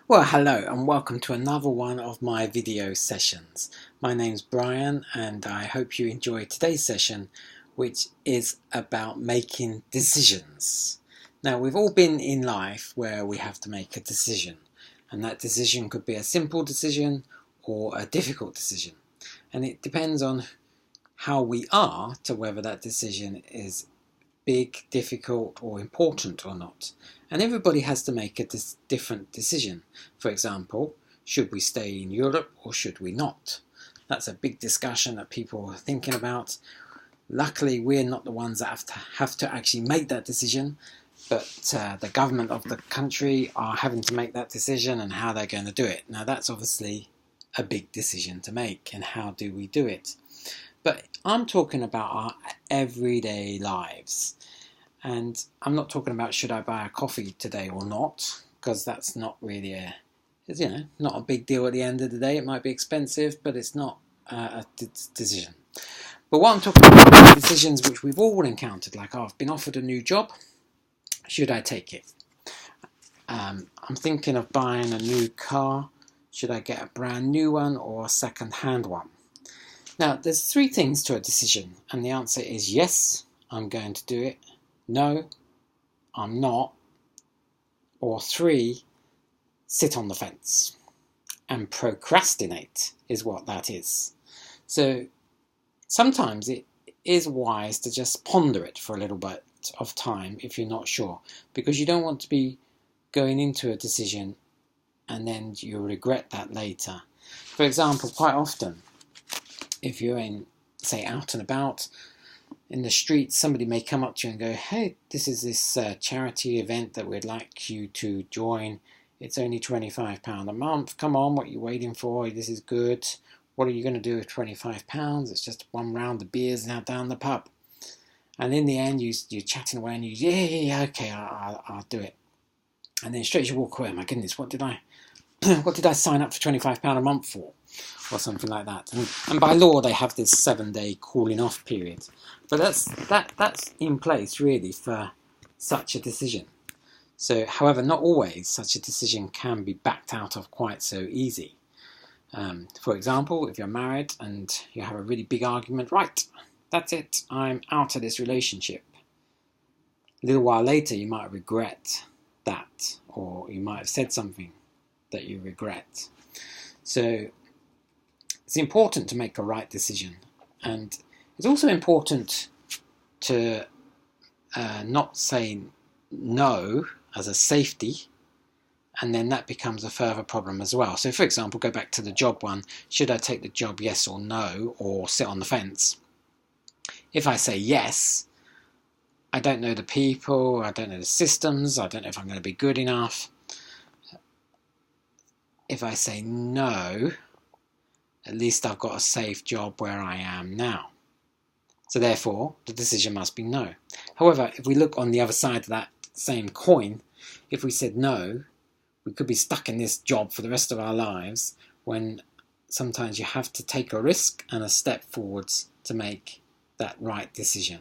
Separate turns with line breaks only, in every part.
Well, hello and welcome to another one of my video sessions. My name's Brian and I hope you enjoy today's session, which is about making decisions. Now, we've all been in life where we have to make a decision, and that decision could be a simple decision or a difficult decision. And it depends on how we are to whether that decision is big, difficult or important or not. And everybody has to make a different decision. For example, should we stay in Europe or should we not? That's a big discussion that people are thinking about. Luckily, we're not the ones that have to actually make that decision, but the government of the country are having to make that decision and how they're going to do it. Now, that's obviously a big decision to make, and how do we do it? But I'm talking about our everyday lives. And I'm not talking about should I buy a coffee today or not, because that's not really not a big deal at the end of the day. It might be expensive, but it's not a decision. But what I'm talking about are decisions which we've all encountered, like, I've been offered a new job, should I take it? I'm thinking of buying a new car, should I get a brand new one or a second-hand one? Now, there's three things to a decision, and the answer is yes, I'm going to do it. No, I'm not. Or 3, sit on the fence. And procrastinate is what that is. So sometimes it is wise to just ponder it for a little bit of time if you're not sure, because you don't want to be going into a decision and then you'll regret that later. For example, quite often, if you're say, out and about, in the street, somebody may come up to you and go, hey, this is this charity event that we'd like you to join. It's only £25 a month. Come on, what are you waiting for? This is good. What are you going to do with £25? It's just one round of beers now down the pub. And in the end, you're chatting away and yeah, okay, I'll do it. And then straight as you walk away, my goodness, what did I sign up for £25 a month for? Or something like that. And by law, they have this 7-day cooling off period. But that's in place, really, for such a decision. So, however, not always such a decision can be backed out of quite so easy. For example, if you're married and you have a really big argument, right, that's it, I'm out of this relationship. A little while later, you might regret that, or you might have said something that you regret. So it's important to make a right decision, and it's also important to not say no as a safety, and then that becomes a further problem as well. So, for example, go back to the job one. Should I take the job, yes or no, or sit on the fence? If I say yes, I don't know the people, I don't know the systems, I don't know if I'm going to be good enough. If I say no, at least I've got a safe job where I am now. So therefore, the decision must be no. However, if we look on the other side of that same coin, if we said no, we could be stuck in this job for the rest of our lives, when sometimes you have to take a risk and a step forwards to make that right decision.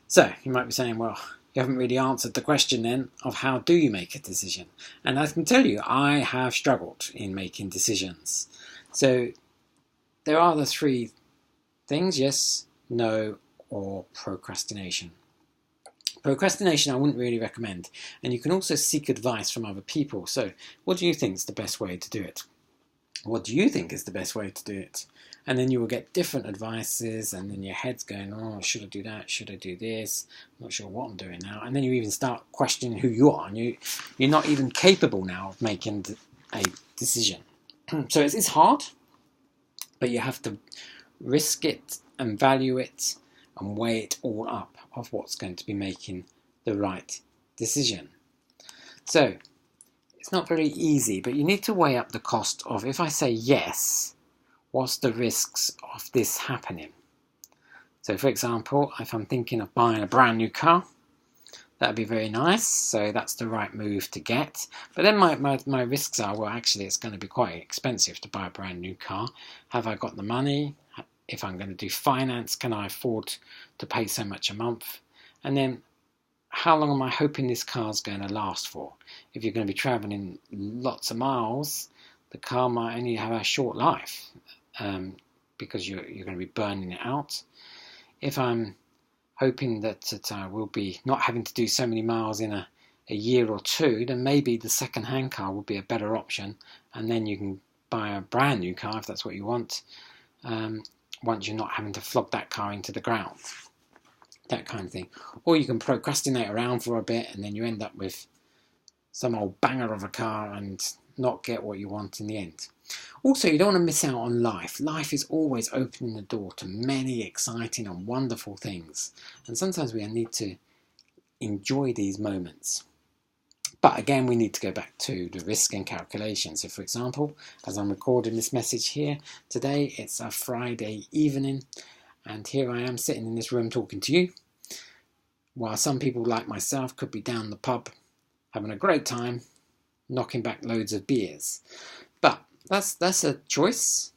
So you might be saying, well, you haven't really answered the question then of how do you make a decision. And I can tell you, I have struggled in making decisions. So there are the 3 things, yes, no, or procrastination. Procrastination I wouldn't really recommend. And you can also seek advice from other people. So what do you think is the best way to do it? What do you think is the best way to do it? And then you will get different advices, and then your head's going, oh, should I do that? Should I do this? I'm not sure what I'm doing now. And then you even start questioning who you are, and you're not even capable now of making a decision. So it's hard, but you have to risk it and value it and weigh it all up of what's going to be making the right decision. So it's not very easy, but you need to weigh up the cost of, if I say yes, what's the risks of this happening? So, for example, if I'm thinking of buying a brand new car, that'd be very nice. So that's the right move to get. But then my risks are, well, actually, it's going to be quite expensive to buy a brand new car. Have I got the money? If I'm going to do finance, can I afford to pay so much a month? And then how long am I hoping this car's going to last for? If you're going to be traveling lots of miles, the car might only have a short life because you're going to be burning it out. If I'm hoping that I will be not having to do so many miles in a year or two, then maybe the second-hand car would be a better option, and then you can buy a brand new car if that's what you want, once you're not having to flog that car into the ground. That kind of thing. Or you can procrastinate around for a bit and then you end up with some old banger of a car and not get what you want in the end. Also, you don't want to miss out on life. Life is always opening the door to many exciting and wonderful things. And sometimes we need to enjoy these moments. But again, we need to go back to the risk and calculation. So for example, as I'm recording this message here today, it's a Friday evening. And here I am sitting in this room talking to you, while some people like myself could be down the pub having a great time, knocking back loads of beers. But that's a choice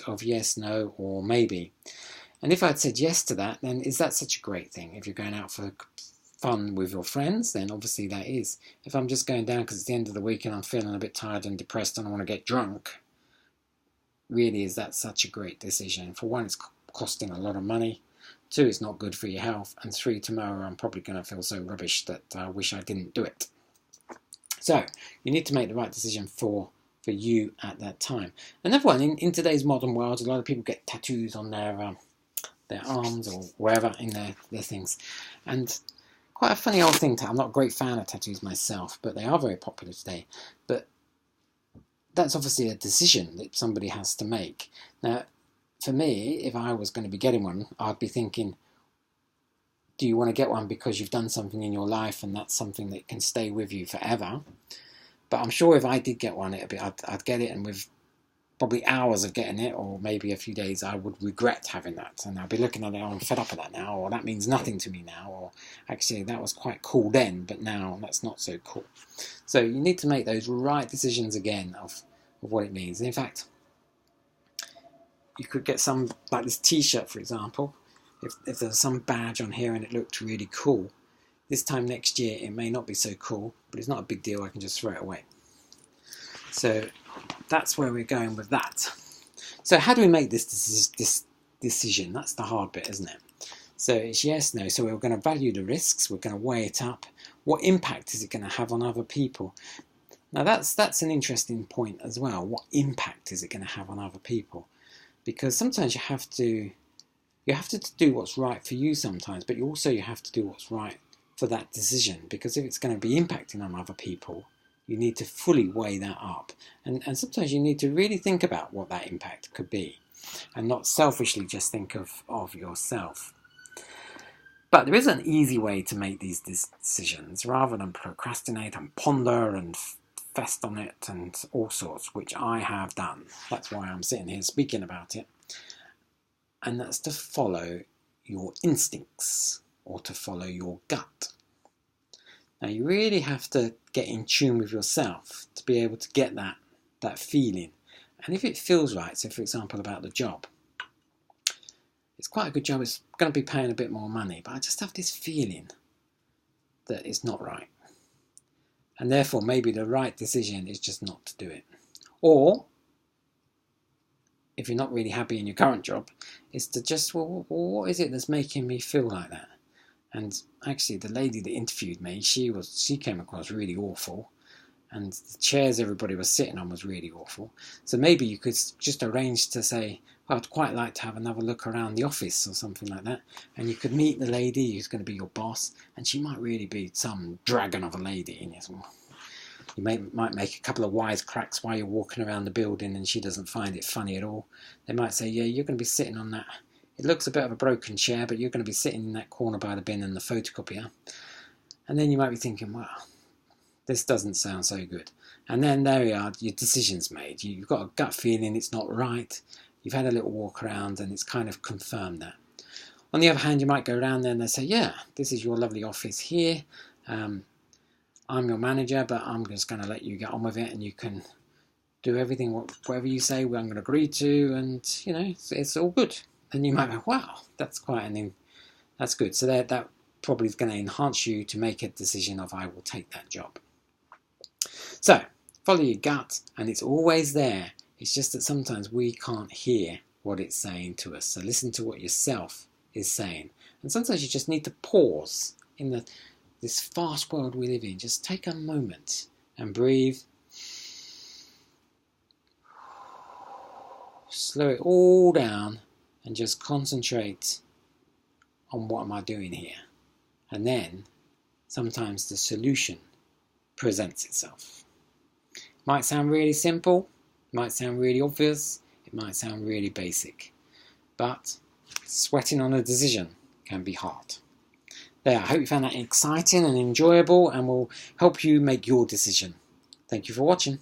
of yes, no, or maybe. And if I'd said yes to that, then is that such a great thing? If you're going out for fun with your friends, then obviously that is. If I'm just going down because it's the end of the week and I'm feeling a bit tired and depressed and I want to get drunk, really, is that such a great decision? For one, it's costing a lot of money. 2, it's not good for your health. And 3, tomorrow I'm probably going to feel so rubbish that I wish I didn't do it. So you need to make the right decision for you at that time. Another one, in today's modern world, a lot of people get tattoos on their arms or wherever in their things. And quite a funny old thing. I'm not a great fan of tattoos myself, but they are very popular today. But that's obviously a decision that somebody has to make. Now, for me, if I was going to be getting one, I'd be thinking, do you want to get one because you've done something in your life and that's something that can stay with you forever? But I'm sure if I did get one, I'd get it, and with probably hours of getting it, or maybe a few days, I would regret having that. And I'd be looking at it, oh, I'm fed up with that now, or that means nothing to me now, or actually that was quite cool then, but now that's not so cool. So you need to make those right decisions again of what it means. And in fact, you could get some, like this t-shirt for example, if there's some badge on here and it looked really cool, this time next year it may not be so cool, but it's not a big deal, I can just throw it away. So that's where we're going with that. So how do we make this decision? That's the hard bit, isn't it? So it's yes, no. So we're going to value the risks, we're going to weigh it up. What impact is it going to have on other people? Now that's an interesting point as well. What impact is it going to have on other people? Because sometimes you have to do what's right for you sometimes, but you have to do what's right for that decision. Because if it's going to be impacting on other people, you need to fully weigh that up. And sometimes you need to really think about what that impact could be, and not selfishly just think of yourself. But there is an easy way to make these decisions rather than procrastinate and ponder and fest on it and all sorts, which I have done. That's why I'm sitting here speaking about it. And that's to follow your instincts, or to follow your gut. Now you really have to get in tune with yourself to be able to get that feeling. And if it feels right, so for example about the job, it's quite a good job, it's going to be paying a bit more money, but I just have this feeling that it's not right. And therefore maybe the right decision is just not to do it. Or, if you're not really happy in your current job, is to just, well, what is it that's making me feel like that? And actually the lady that interviewed me, she came across really awful. And the chairs everybody was sitting on was really awful. So maybe you could just arrange to say, well, I'd quite like to have another look around the office or something like that. And you could meet the lady who's going to be your boss, and she might really be some dragon of a lady. And you might make a couple of wisecracks while you're walking around the building and she doesn't find it funny at all. They might say, yeah, you're going to be sitting on that. It looks a bit of a broken chair, but you're going to be sitting in that corner by the bin and the photocopier. And then you might be thinking, well, this doesn't sound so good. And then there you are, your decision's made. You've got a gut feeling it's not right. You've had a little walk around and it's kind of confirmed that. On the other hand, you might go around there and they say, yeah, this is your lovely office here. I'm your manager, but I'm just going to let you get on with it, and you can do everything, whatever you say, I'm going to agree to, and, it's all good. And you might go, wow, that's quite that's good. So that probably is going to enhance you to make a decision of I will take that job. So follow your gut, and it's always there. It's just that sometimes we can't hear what it's saying to us. So listen to what yourself is saying. And sometimes you just need to pause in this fast world we live in. Just take a moment and breathe. Slow it all down and just concentrate on what am I doing here. And then sometimes the solution presents itself. Might sound really simple, might sound really obvious, it might sound really basic, but sweating on a decision can be hard. There, I hope you found that exciting and enjoyable and will help you make your decision. Thank you for watching.